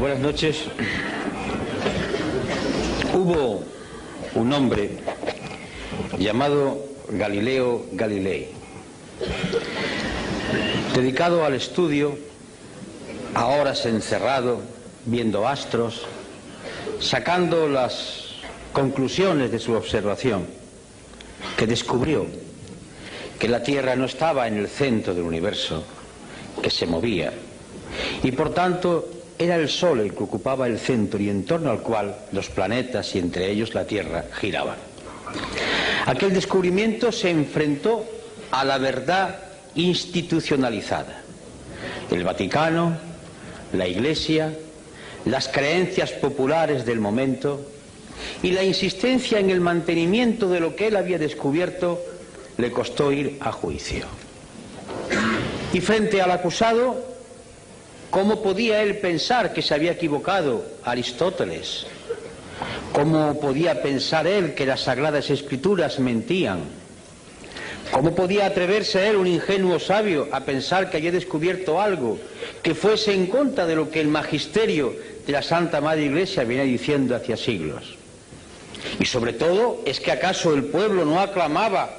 Buenas noches. Hubo un hombre llamado Galileo Galilei, dedicado al estudio, a horas encerrado, viendo astros, sacando las conclusiones de su observación, que descubrió que la Tierra no estaba en el centro del universo, que se movía, y por tanto era el Sol el que ocupaba el centro y en torno al cual los planetas y entre ellos la Tierra giraban. Aquel descubrimiento se enfrentó a la verdad institucionalizada. El Vaticano, la Iglesia, las creencias populares del momento y la insistencia en el mantenimiento de lo que él había descubierto le costó ir a juicio. Y frente al acusado, ¿cómo podía él pensar que se había equivocado Aristóteles? ¿Cómo podía pensar él que las Sagradas Escrituras mentían? ¿Cómo podía atreverse él, un ingenuo sabio, a pensar que había descubierto algo que fuese en contra de lo que el magisterio de la Santa Madre Iglesia viene diciendo hacia siglos? Y sobre todo, ¿es que acaso el pueblo no aclamaba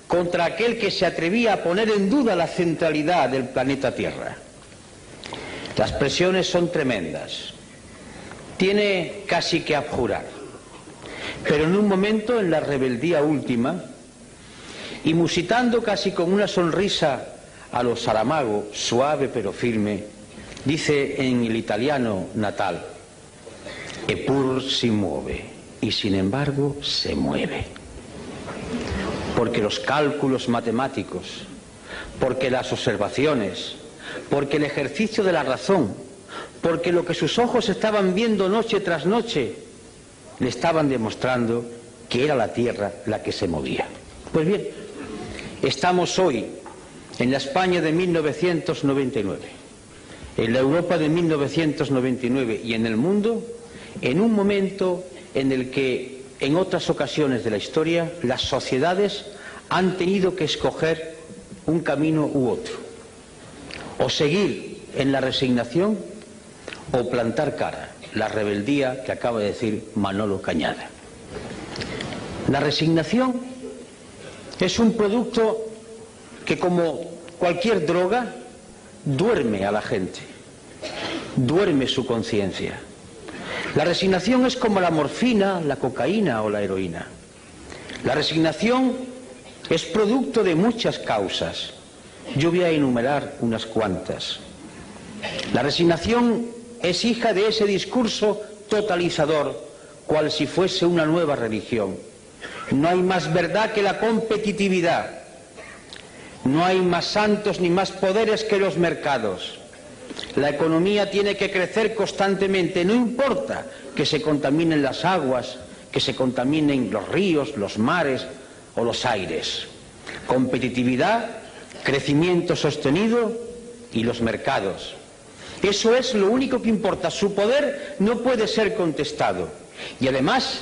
contra aquel que se atrevía a poner en duda la centralidad del planeta Tierra? Las presiones son tremendas. Tiene casi que abjurar. Pero en un momento, en la rebeldía última, y musitando casi con una sonrisa a lo Saramago, suave pero firme, dice en el italiano natal: "Eppur si muove", y sin embargo se mueve. Porque los cálculos matemáticos, porque las observaciones, porque el ejercicio de la razón, porque lo que sus ojos estaban viendo noche tras noche, le estaban demostrando que era la Tierra la que se movía. Pues bien, estamos hoy en la España de 1999, en la Europa de 1999 y en el mundo, en un momento en el que en otras ocasiones de la historia las sociedades han tenido que escoger un camino u otro, o seguir en la resignación o plantar cara, la rebeldía que acaba de decir Manolo Cañada. La resignación es un producto que, como cualquier droga, duerme a la gente, duerme su conciencia. La resignación es como la morfina, la cocaína o la heroína. La resignación es producto de muchas causas. Yo voy a enumerar unas cuantas. La resignación es hija de ese discurso totalizador, cual si fuese una nueva religión. No hay más verdad que la competitividad. No hay más santos ni más poderes que los mercados. La economía tiene que crecer constantemente, no importa que se contaminen las aguas, que se contaminen los ríos, los mares o los aires. Competitividad, crecimiento sostenido y los mercados. Eso es lo único que importa. Su poder no puede ser contestado. Y además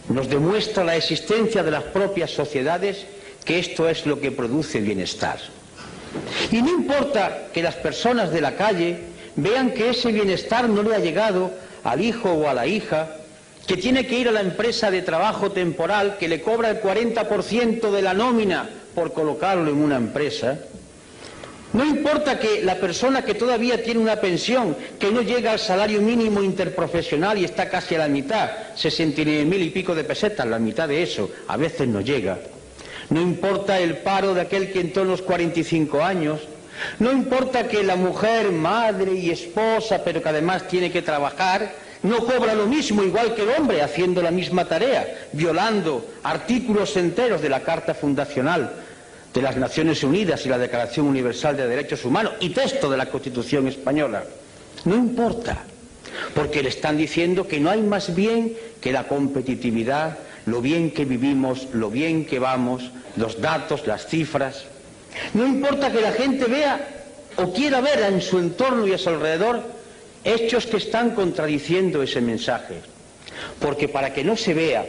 nos demuestra la existencia de las propias sociedades que esto es lo que produce bienestar. Y no importa que las personas de la calle vean que ese bienestar no le ha llegado al hijo o a la hija, que tiene que ir a la empresa de trabajo temporal que le cobra el 40% de la nómina por colocarlo en una empresa. No importa que la persona que todavía tiene una pensión que no llega al salario mínimo interprofesional y está casi a la mitad, 69.000 y pico de pesetas, la mitad de eso, a veces no llega. No importa el paro de aquel que entró en los 45 años. No importa que la mujer, madre y esposa, pero que además tiene que trabajar, no cobra lo mismo igual que el hombre haciendo la misma tarea, violando artículos enteros de la Carta Fundacional de las Naciones Unidas y la Declaración Universal de Derechos Humanos y texto de la Constitución Española. No importa, porque le están diciendo que no hay más bien que la competitividad, lo bien que vivimos, lo bien que vamos, los datos, las cifras. No importa que la gente vea o quiera ver en su entorno y a su alrededor hechos que están contradiciendo ese mensaje. Porque para que no se vea,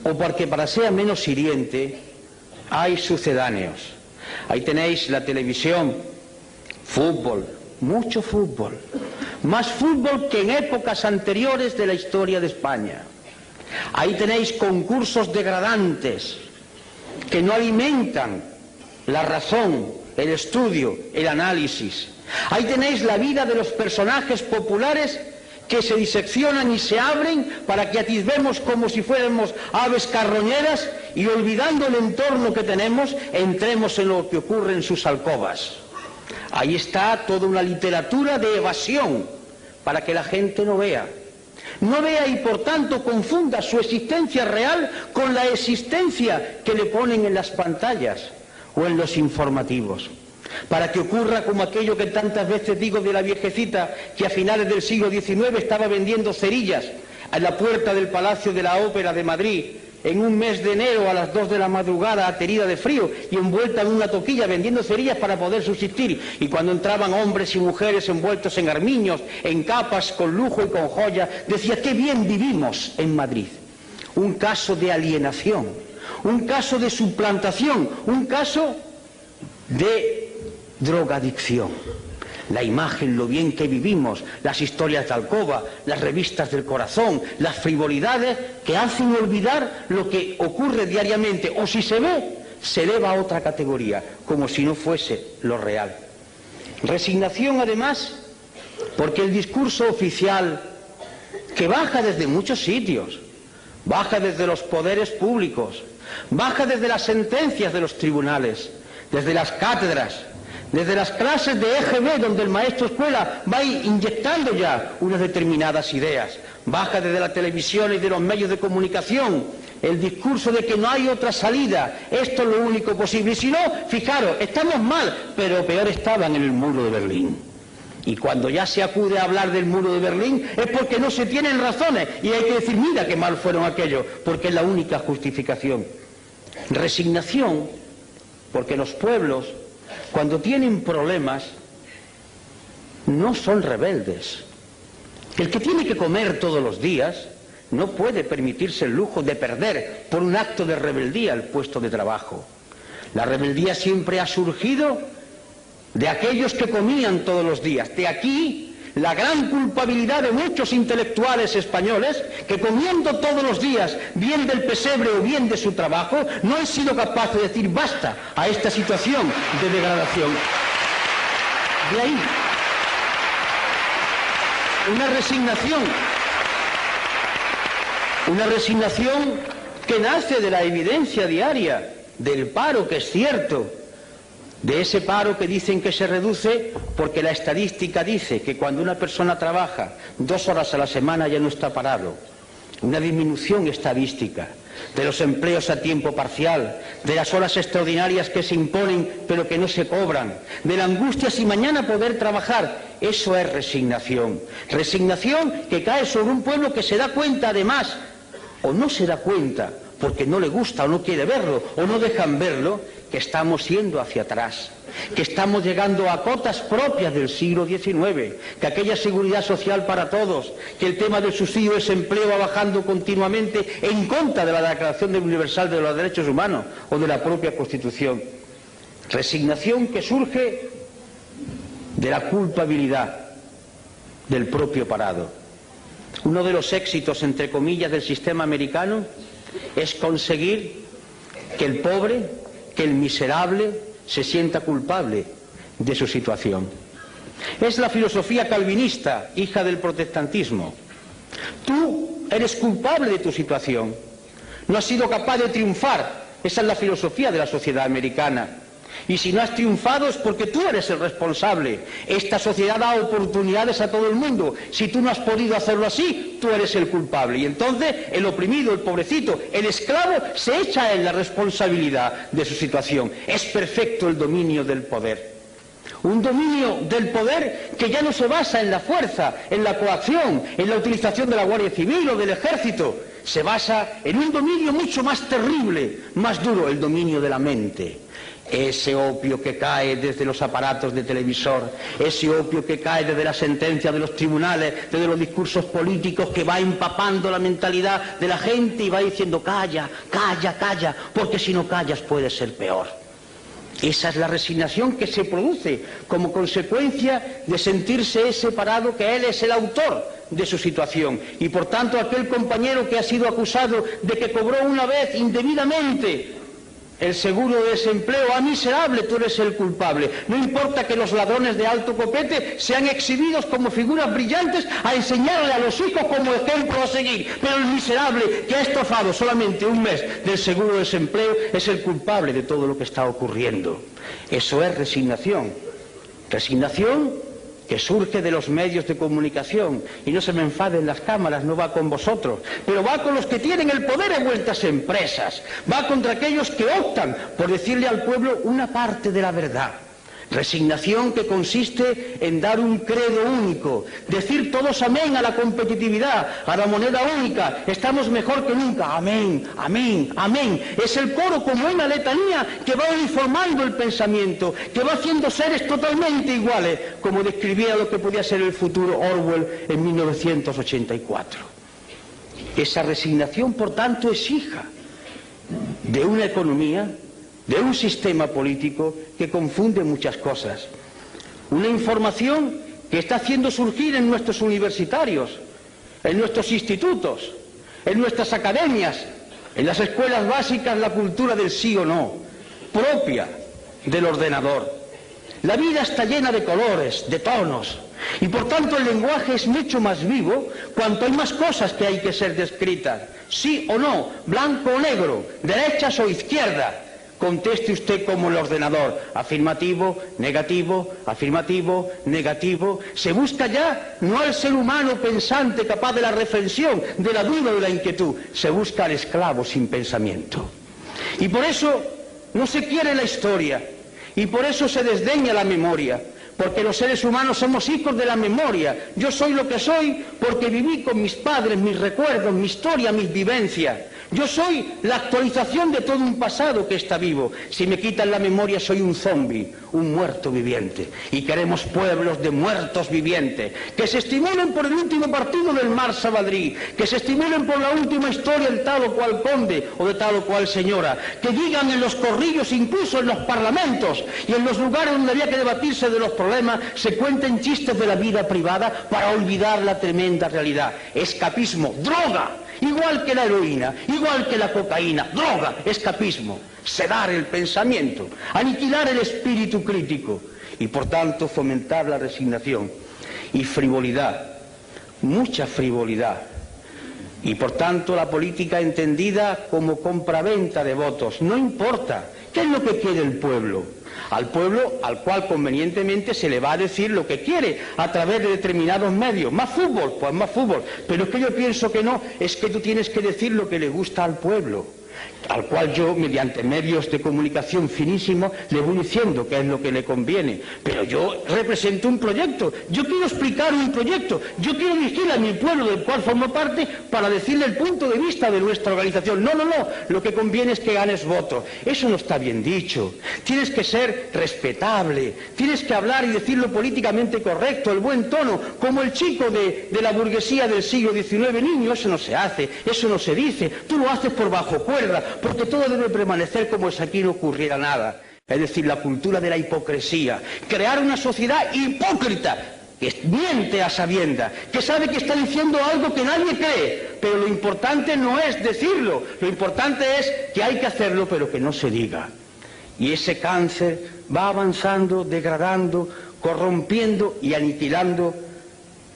o porque para sea menos hiriente, hay sucedáneos. Ahí tenéis la televisión, fútbol, mucho fútbol. más fútbol que en épocas anteriores de la historia de España. Ahí tenéis concursos degradantes que no alimentan la razón, el estudio, el análisis. Ahí tenéis la vida de los personajes populares que se diseccionan y se abren para que atisbemos como si fuéramos aves carroñeras y, olvidando el entorno que tenemos, entremos en lo que ocurre en sus alcobas. Ahí está toda una literatura de evasión para que la gente no vea y por tanto confunda su existencia real con la existencia que le ponen en las pantallas o en los informativos, para que ocurra como aquello que tantas veces digo de la viejecita que a finales del siglo XIX estaba vendiendo cerillas a la puerta del Palacio de la Ópera de Madrid en un mes de enero a las 2 de la madrugada, aterida de frío y envuelta en una toquilla vendiendo cerillas para poder subsistir. Y cuando entraban hombres y mujeres envueltos en armiños, en capas, con lujo y con joya, decía: qué bien vivimos en Madrid. Un caso de alienación, un caso de suplantación, un caso de drogadicción. La imagen, lo bien que vivimos, las historias de alcoba, las revistas del corazón, las frivolidades que hacen olvidar lo que ocurre diariamente, o si se ve, se eleva a otra categoría, como si no fuese lo real. Resignación, además, porque el discurso oficial, que baja desde muchos sitios, baja desde los poderes públicos, baja desde las sentencias de los tribunales, desde las cátedras, desde las clases de EGB, donde el maestro escuela va inyectando ya unas determinadas ideas, baja desde la televisión y de los medios de comunicación el discurso de que no hay otra salida, esto es lo único posible, y si no, fijaros, estamos mal, pero peor estaban en el muro de Berlín. Y cuando ya se acude a hablar del muro de Berlín es porque no se tienen razones y hay que decir: mira qué mal fueron aquellos, porque es la única justificación. Resignación, porque los pueblos, cuando tienen problemas, no son rebeldes. El que tiene que comer todos los días no puede permitirse el lujo de perder por un acto de rebeldía el puesto de trabajo. La rebeldía siempre ha surgido de aquellos que comían todos los días. De aquí la gran culpabilidad de muchos intelectuales españoles que, comiendo todos los días bien del pesebre o bien de su trabajo, no han sido capaces de decir basta a esta situación de degradación. De ahí una resignación que nace de la evidencia diaria del paro, que es cierto, de ese paro que dicen que se reduce porque la estadística dice que cuando una persona trabaja 2 horas a la semana ya no está parado. Una disminución estadística de los empleos a tiempo parcial, de las horas extraordinarias que se imponen pero que no se cobran, de la angustia si mañana poder trabajar. Eso es resignación. Resignación que cae sobre un pueblo que se da cuenta, además, o no se da cuenta porque no le gusta o no quiere verlo o no dejan verlo, que estamos yendo hacia atrás, que estamos llegando a cotas propias del siglo XIX, que aquella seguridad social para todos, que el tema del subsidio de desempleo va bajando continuamente en contra de la Declaración Universal de los Derechos Humanos o de la propia Constitución. Resignación que surge de la culpabilidad del propio parado. Uno de los éxitos, entre comillas, del sistema americano es conseguir que el pobre, que el miserable se sienta culpable de su situación. Es la filosofía calvinista, hija del protestantismo. Tú eres culpable de tu situación, no has sido capaz de triunfar. Esa es la filosofía de la sociedad americana. Y si no has triunfado es porque tú eres el responsable. Esta sociedad da oportunidades a todo el mundo. Si tú no has podido hacerlo así, tú eres el culpable. Y entonces el oprimido, el pobrecito, el esclavo se echa en la responsabilidad de su situación. Es perfecto el dominio del poder. Un dominio del poder que ya no se basa en la fuerza, en la coacción, en la utilización de la Guardia Civil o del Ejército. Se basa en un dominio mucho más terrible, más duro, el dominio de la mente. Ese opio que cae desde los aparatos de televisor, ese opio que cae desde la sentencia de los tribunales, desde los discursos políticos, que va empapando la mentalidad de la gente y va diciendo calla, calla, calla, porque si no callas puede ser peor. Esa es la resignación que se produce como consecuencia de sentirse separado, que él es el autor de su situación. Y por tanto aquel compañero que ha sido acusado de que cobró una vez indebidamente el seguro de desempleo, ¡ah, miserable, tú eres el culpable! No importa que los ladrones de alto copete sean exhibidos como figuras brillantes a enseñarle a los hijos como ejemplo a seguir, pero el miserable que ha estafado solamente un mes del seguro de desempleo es el culpable de todo lo que está ocurriendo. Eso es resignación. Resignación que surge de los medios de comunicación, y no se me enfaden las cámaras, no va con vosotros, pero va con los que tienen el poder en vuestras empresas, va contra aquellos que optan por decirle al pueblo una parte de la verdad. Resignación que consiste en dar un credo único, decir todos amén a la competitividad, a la moneda única, estamos mejor que nunca, amén, amén, amén. Es el coro como una letanía que va uniformando el pensamiento, que va haciendo seres totalmente iguales, como describía lo que podía ser el futuro Orwell en 1984. Esa resignación, por tanto, es hija de una economía, de un sistema político que confunde muchas cosas. Una información que está haciendo surgir en nuestros universitarios, en nuestros institutos, en nuestras academias, en las escuelas básicas, la cultura del sí o no, propia del ordenador. La vida está llena de colores, de tonos, y por tanto el lenguaje es mucho más vivo cuanto hay más cosas que hay que ser descritas. Sí o no, blanco o negro, derechas o izquierdas. Conteste usted como el ordenador, afirmativo, negativo, afirmativo, negativo. Se busca ya no al ser humano pensante capaz de la reflexión, de la duda o de la inquietud, se busca al esclavo sin pensamiento. Y por eso no se quiere la historia, y por eso se desdeña la memoria, porque los seres humanos somos hijos de la memoria. Yo soy lo que soy porque viví con mis padres, mis recuerdos, mi historia, mis vivencias. Yo soy la actualización de todo un pasado que está vivo. Si me quitan la memoria soy un zombi, un muerto viviente. Y queremos pueblos de muertos vivientes, que se estimulen por el último partido del Marsa Madrid, que se estimulen por la última historia del tal o cual conde o de tal o cual señora, que digan en los corrillos, incluso en los parlamentos y en los lugares donde había que debatirse de los problemas, se cuenten chistes de la vida privada para olvidar la tremenda realidad. Escapismo, droga. Igual que la heroína, igual que la cocaína, droga, escapismo, sedar el pensamiento, aniquilar el espíritu crítico y por tanto fomentar la resignación y frivolidad, mucha frivolidad, y por tanto la política entendida como compraventa de votos. No importa, ¿qué es lo que quiere el pueblo? Al pueblo al cual convenientemente se le va a decir lo que quiere a través de determinados medios. Más fútbol, pues más fútbol. Pero es que yo pienso que no, es que tú tienes que decir lo que le gusta al pueblo, al cual yo, mediante medios de comunicación finísimos, le voy diciendo qué es lo que le conviene. Pero yo represento un proyecto, yo quiero explicar un proyecto, yo quiero dirigir a mi pueblo del cual formo parte para decirle el punto de vista de nuestra organización. No, no, no, lo que conviene es que ganes votos. Eso no está bien dicho. Tienes que ser respetable, tienes que hablar y decirlo políticamente correcto, el buen tono, como el chico de la burguesía del siglo XIX. Niño, eso no se hace, eso no se dice, tú lo haces por bajo cuerda, porque todo debe permanecer como si aquí no ocurriera nada. Es decir, la cultura de la hipocresía, crear una sociedad hipócrita, que miente a sabiendas, que sabe que está diciendo algo que nadie cree, pero lo importante no es decirlo, lo importante es que hay que hacerlo, pero que no se diga. Y ese cáncer va avanzando, degradando, corrompiendo y aniquilando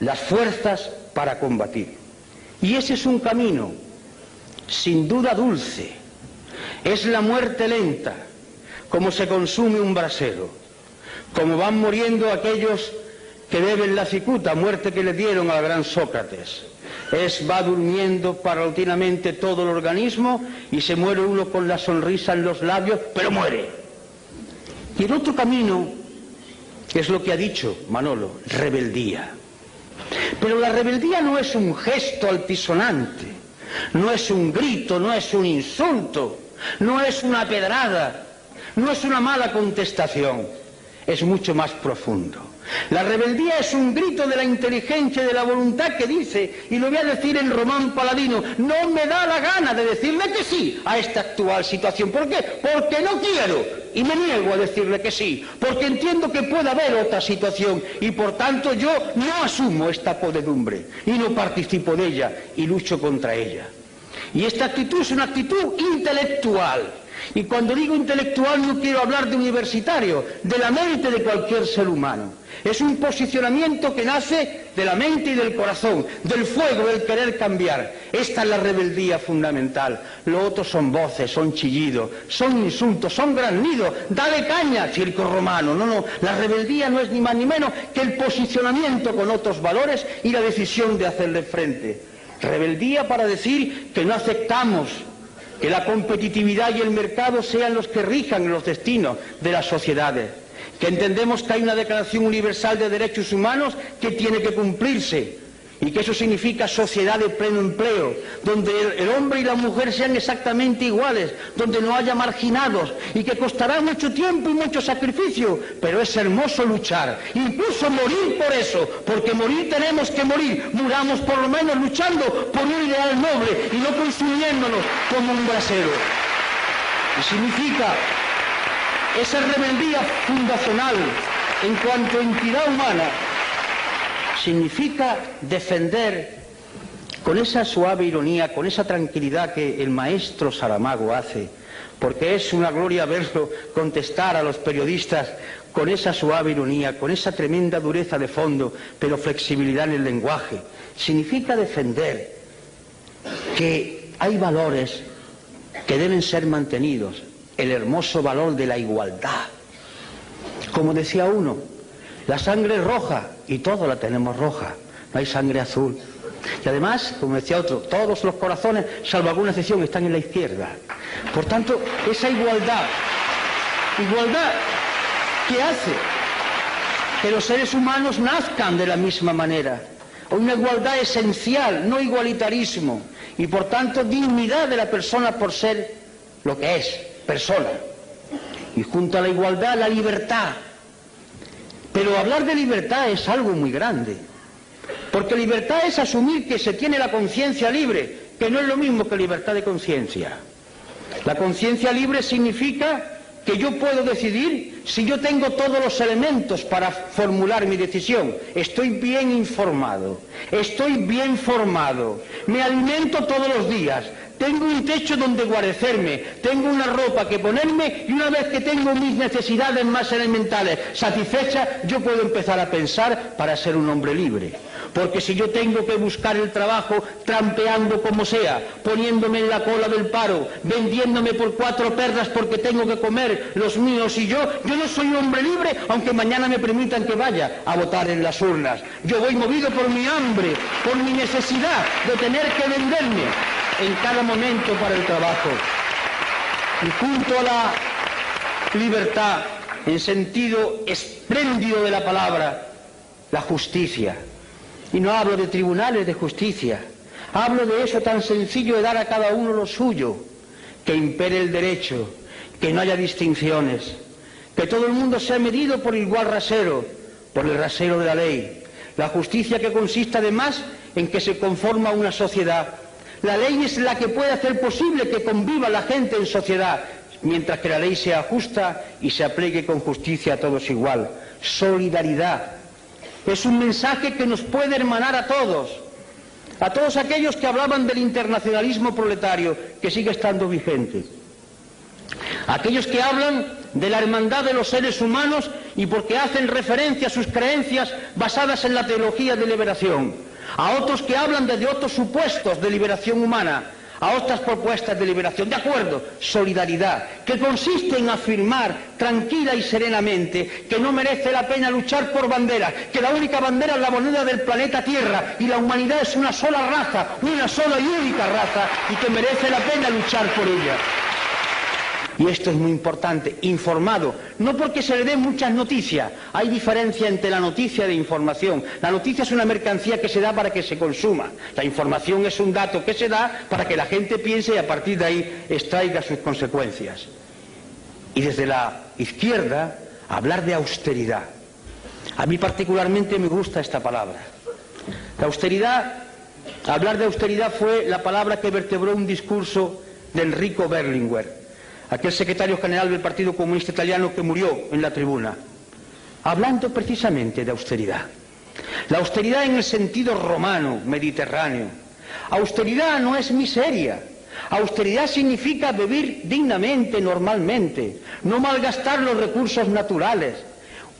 las fuerzas para combatir. Y ese es un camino, sin duda dulce. Es la muerte lenta, como se consume un brasero, como van muriendo aquellos que beben la cicuta, muerte que le dieron al gran Sócrates. Va durmiendo paulatinamente todo el organismo y se muere uno con la sonrisa en los labios, pero muere. Y el otro camino es lo que ha dicho Manolo, rebeldía. Pero la rebeldía no es un gesto altisonante, no es un grito, no es un insulto, no es una pedrada, no es una mala contestación, es mucho más profundo. La rebeldía es un grito de la inteligencia y de la voluntad que dice, y lo voy a decir en Román Paladino, no me da la gana de decirle que sí a esta actual situación. ¿Por qué? Porque no quiero. y me niego a decirle que sí, porque entiendo que puede haber otra situación y por tanto yo no asumo esta podredumbre y no participo de ella y lucho contra ella. Y esta actitud es una actitud intelectual. Y cuando digo intelectual no quiero hablar de universitario, de la mente de cualquier ser humano. Es un posicionamiento que nace de la mente y del corazón, del fuego, del querer cambiar. Esta es la rebeldía fundamental. Lo otro son voces, son chillidos, son insultos, son graznidos. Dale caña, circo romano. No, la rebeldía no es ni más ni menos que el posicionamiento con otros valores y la decisión de hacerle frente. Rebeldía para decir que no aceptamos que la competitividad y el mercado sean los que rijan los destinos de las sociedades, que entendemos que hay una Declaración Universal de Derechos Humanos que tiene que cumplirse y que eso significa sociedad de pleno empleo, donde el hombre y la mujer sean exactamente iguales, donde no haya marginados y que costará mucho tiempo y mucho sacrificio, pero es hermoso luchar, incluso morir por eso, porque morir tenemos que morir, muramos por lo menos luchando por un ideal noble y no consumiéndonos como un brasero. Y significa esa rebeldía fundacional en cuanto a entidad humana, significa defender con esa suave ironía, con esa tranquilidad que el maestro Saramago hace, porque es una gloria verlo contestar a los periodistas con esa suave ironía, con esa tremenda dureza de fondo, pero flexibilidad en el lenguaje. Significa defender que hay valores que deben ser mantenidos, el hermoso valor de la igualdad. Como decía uno, la sangre es roja y todos la tenemos roja, no hay sangre azul. Y además, como decía otro, todos los corazones, salvo alguna excepción, están en la izquierda. Por tanto, esa igualdad que hace que los seres humanos nazcan de la misma manera. Una igualdad esencial, no igualitarismo. Y por tanto, dignidad de la persona por ser lo que es, persona. Y junto a la igualdad, la libertad. Pero hablar de libertad es algo muy grande, porque libertad es asumir que se tiene la conciencia libre, que no es lo mismo que libertad de conciencia. La conciencia libre significa que yo puedo decidir si yo tengo todos los elementos para formular mi decisión. Estoy bien informado, estoy bien formado, me alimento todos los días, tengo un techo donde guarecerme, tengo una ropa que ponerme y una vez que tengo mis necesidades más elementales satisfechas, yo puedo empezar a pensar para ser un hombre libre. Porque si yo tengo que buscar el trabajo trampeando como sea, poniéndome en la cola del paro, vendiéndome por 4 perras porque tengo que comer los míos y yo no soy un hombre libre, aunque mañana me permitan que vaya a votar en las urnas. Yo voy movido por mi hambre, por mi necesidad de tener que venderme en cada momento para el trabajo. Y junto a la libertad, en sentido espléndido de la palabra, la justicia. Y no hablo de tribunales de justicia, hablo de eso tan sencillo de dar a cada uno lo suyo, que impere el derecho, que no haya distinciones, que todo el mundo sea medido por igual rasero, por el rasero de la ley. La justicia que consiste además en que se conforma una sociedad. La ley es la que puede hacer posible que conviva la gente en sociedad, mientras que la ley sea justa y se aplique con justicia a todos igual. Solidaridad. Es un mensaje que nos puede hermanar a todos aquellos que hablaban del internacionalismo proletario, que sigue estando vigente, aquellos que hablan de la hermandad de los seres humanos y porque hacen referencia a sus creencias basadas en la teología de liberación, a otros que hablan desde otros supuestos de liberación humana, a otras propuestas de liberación. De acuerdo, solidaridad, que consiste en afirmar tranquila y serenamente que no merece la pena luchar por banderas, que la única bandera es la moneda del planeta Tierra y la humanidad es una sola raza, una sola y única raza, y que merece la pena luchar por ella. Y esto es muy importante, informado, no porque se le den muchas noticias, hay diferencia entre la noticia y la información. La noticia es una mercancía que se da para que se consuma, la información es un dato que se da para que la gente piense y a partir de ahí extraiga sus consecuencias. Y desde la izquierda, hablar de austeridad. A mí particularmente me gusta esta palabra. La austeridad, hablar de austeridad fue la palabra que vertebró un discurso de Enrico Berlinguer. aquel secretario general del Partido Comunista Italiano que murió en la tribuna, hablando precisamente de austeridad. La austeridad en el sentido romano, mediterráneo. Austeridad no es miseria. Austeridad significa vivir dignamente, normalmente, no malgastar los recursos naturales,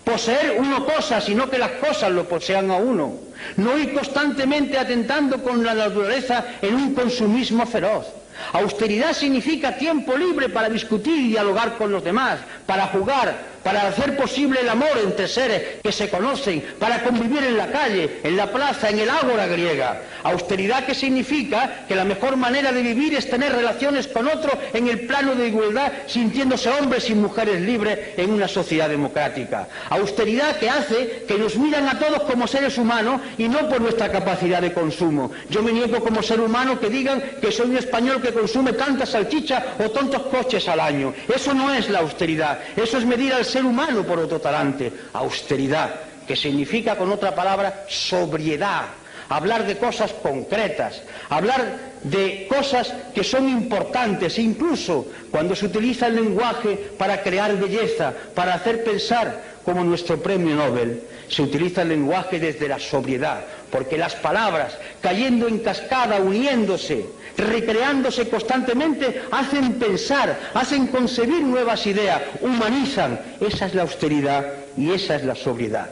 poseer uno cosas, sino que las cosas lo posean a uno, no ir constantemente atentando con la naturaleza en un consumismo feroz. Austeridad significa tiempo libre para discutir y dialogar con los demás, para jugar, para hacer posible el amor entre seres que se conocen, para convivir en la calle, en la plaza, en el ágora griega. Austeridad que significa que la mejor manera de vivir es tener relaciones con otro en el plano de igualdad, sintiéndose hombres y mujeres libres en una sociedad democrática. Austeridad que hace que nos miran a todos como seres humanos y no por nuestra capacidad de consumo. Yo me niego como ser humano que digan que soy un español que consume tantas salchichas o tantos coches al año. Eso no es la austeridad, eso es medir al ser humano por otro talante. Austeridad, que significa, con otra palabra, sobriedad, hablar de cosas concretas, hablar de cosas que son importantes, incluso cuando se utiliza el lenguaje para crear belleza, para hacer pensar, como nuestro premio Nobel, se utiliza el lenguaje desde la sobriedad, porque las palabras, cayendo en cascada, uniéndose, recreándose constantemente, hacen pensar, hacen concebir nuevas ideas, humanizan. Esa es la austeridad y esa es la sobriedad.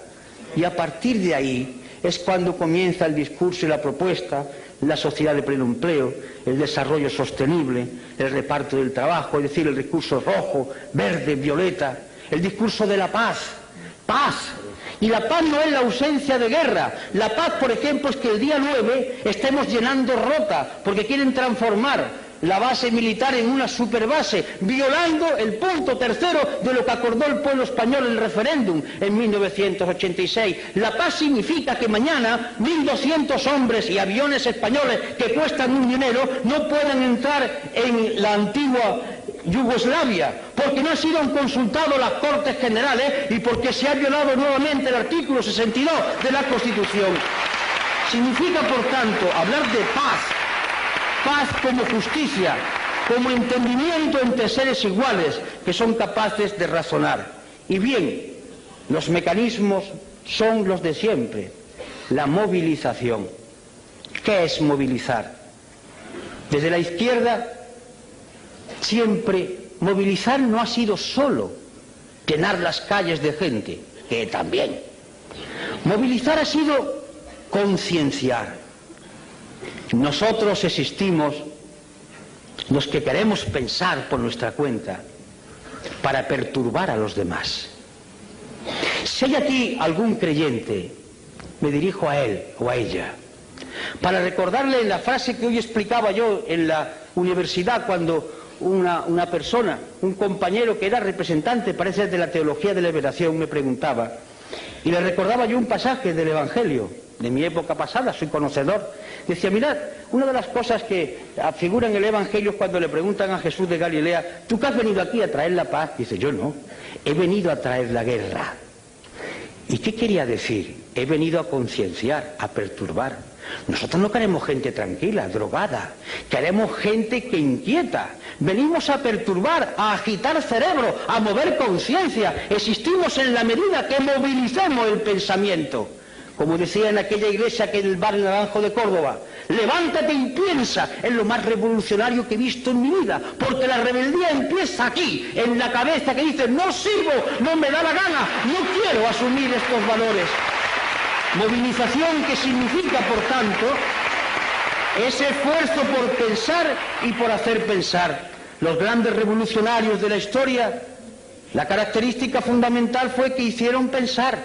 Y a partir de ahí es cuando comienza el discurso y la propuesta, la sociedad de pleno empleo, el desarrollo sostenible, el reparto del trabajo, es decir, el discurso rojo, verde, violeta, el discurso de la paz. Paz. Y la paz no es la ausencia de guerra. La paz, por ejemplo, es que el día 9 estemos llenando Rota, porque quieren transformar la base militar en una superbase, violando el punto tercero de lo que acordó el pueblo español en el referéndum en 1986. La paz significa que mañana 1.200 hombres y aviones españoles que cuestan un dinero no puedan entrar en la antigua Yugoslavia, porque no han sido consultados las Cortes Generales y porque se ha violado nuevamente el artículo 62 de la Constitución. Significa, por tanto, hablar de paz, paz como justicia, como entendimiento entre seres iguales que son capaces de razonar. Y bien, los mecanismos son los de siempre. La movilización. ¿Qué es movilizar? Desde la izquierda, siempre movilizar no ha sido solo llenar las calles de gente, que también. Movilizar ha sido concienciar. Nosotros existimos, los que queremos pensar por nuestra cuenta, para perturbar a los demás. Si hay aquí algún creyente, me dirijo a él o a ella, para recordarle la frase que hoy explicaba yo en la universidad cuando una persona, un compañero que era representante, parece, de la teología de la liberación, me preguntaba, y le recordaba yo un pasaje del Evangelio, de mi época pasada, soy conocedor. Decía, mirad, una de las cosas que figura en el Evangelio es cuando le preguntan a Jesús de Galilea, ¿tú que has venido aquí a traer la paz? Dice, yo no, he venido a traer la guerra. ¿Y qué quería decir? He venido a concienciar, a perturbar. Nosotros no queremos gente tranquila, drogada, queremos gente que inquieta. Venimos a perturbar, a agitar cerebro, a mover conciencia. Existimos en la medida que movilicemos el pensamiento. Como decía en aquella iglesia que en el barrio Naranjo de Córdoba, levántate y piensa en lo más revolucionario que he visto en mi vida, porque la rebeldía empieza aquí, en la cabeza que dice, no sirvo, no me da la gana, no quiero asumir estos valores. Movilización que significa, por tanto, ese esfuerzo por pensar y por hacer pensar. Los grandes revolucionarios de la historia, la característica fundamental fue que hicieron pensar.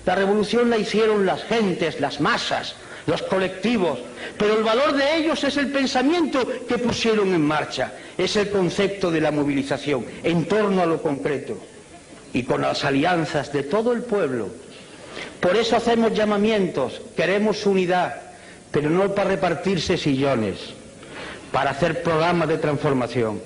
La revolución la hicieron las gentes, las masas, los colectivos, pero el valor de ellos es el pensamiento que pusieron en marcha, es el concepto de la movilización en torno a lo concreto y con las alianzas de todo el pueblo. Por eso hacemos llamamientos, queremos unidad, pero no para repartirse sillones, para hacer programas de transformación.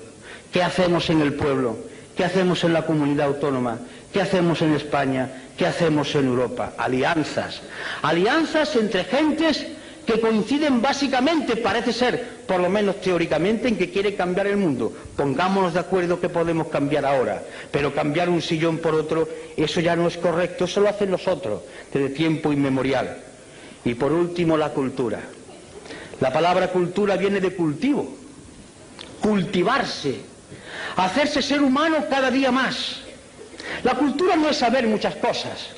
¿Qué hacemos en el pueblo? ¿Qué hacemos en la comunidad autónoma? ¿Qué hacemos en España? ¿Qué hacemos en Europa? Alianzas. Alianzas entre gentes que coinciden básicamente, parece ser, por lo menos teóricamente, en que quiere cambiar el mundo. Pongámonos de acuerdo que podemos cambiar ahora, pero cambiar un sillón por otro, eso ya no es correcto, eso lo hacen los otros, desde tiempo inmemorial. Y por último, la cultura. La palabra cultura viene de cultivo, cultivarse, hacerse ser humano cada día más. La cultura no es saber muchas cosas,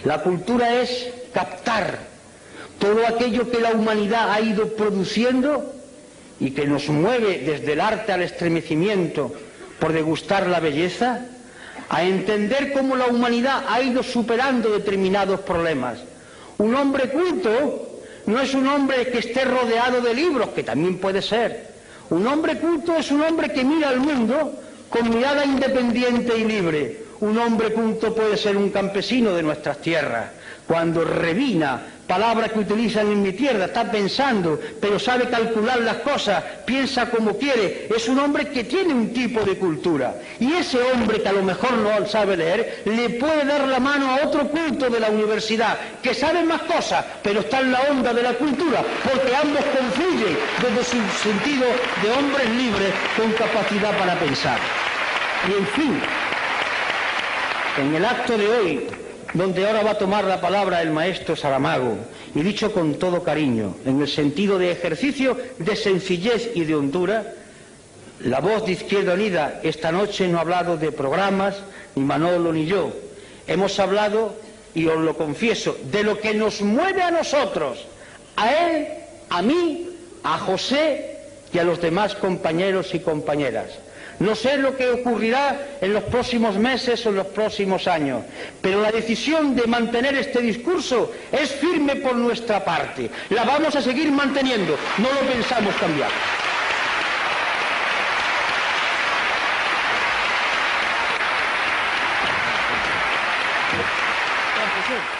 la cultura es captar todo aquello que la humanidad ha ido produciendo y que nos mueve desde el arte al estremecimiento por degustar la belleza, a entender cómo la humanidad ha ido superando determinados problemas. Un hombre culto no es un hombre que esté rodeado de libros, que también puede ser. Un hombre culto es un hombre que mira al mundo con mirada independiente y libre. Un hombre culto puede ser un campesino de nuestras tierras. Cuando revina, palabra que utilizan en mi tierra, está pensando, pero sabe calcular las cosas, piensa como quiere, es un hombre que tiene un tipo de cultura. Y ese hombre que a lo mejor no sabe leer, le puede dar la mano a otro culto de la universidad, que sabe más cosas, pero está en la onda de la cultura, porque ambos confluyen desde su sentido de hombres libres con capacidad para pensar. Y en fin, en el acto de hoy, donde ahora va a tomar la palabra el maestro Saramago, y dicho con todo cariño, en el sentido de ejercicio de sencillez y de hondura, la voz de Izquierda Unida esta noche no ha hablado de programas, ni Manolo ni yo. Hemos hablado, y os lo confieso, de lo que nos mueve a nosotros, a él, a mí, a José y a los demás compañeros y compañeras. No sé lo que ocurrirá en los próximos meses o en los próximos años, pero la decisión de mantener este discurso es firme por nuestra parte. La vamos a seguir manteniendo, no lo pensamos cambiar. Gracias.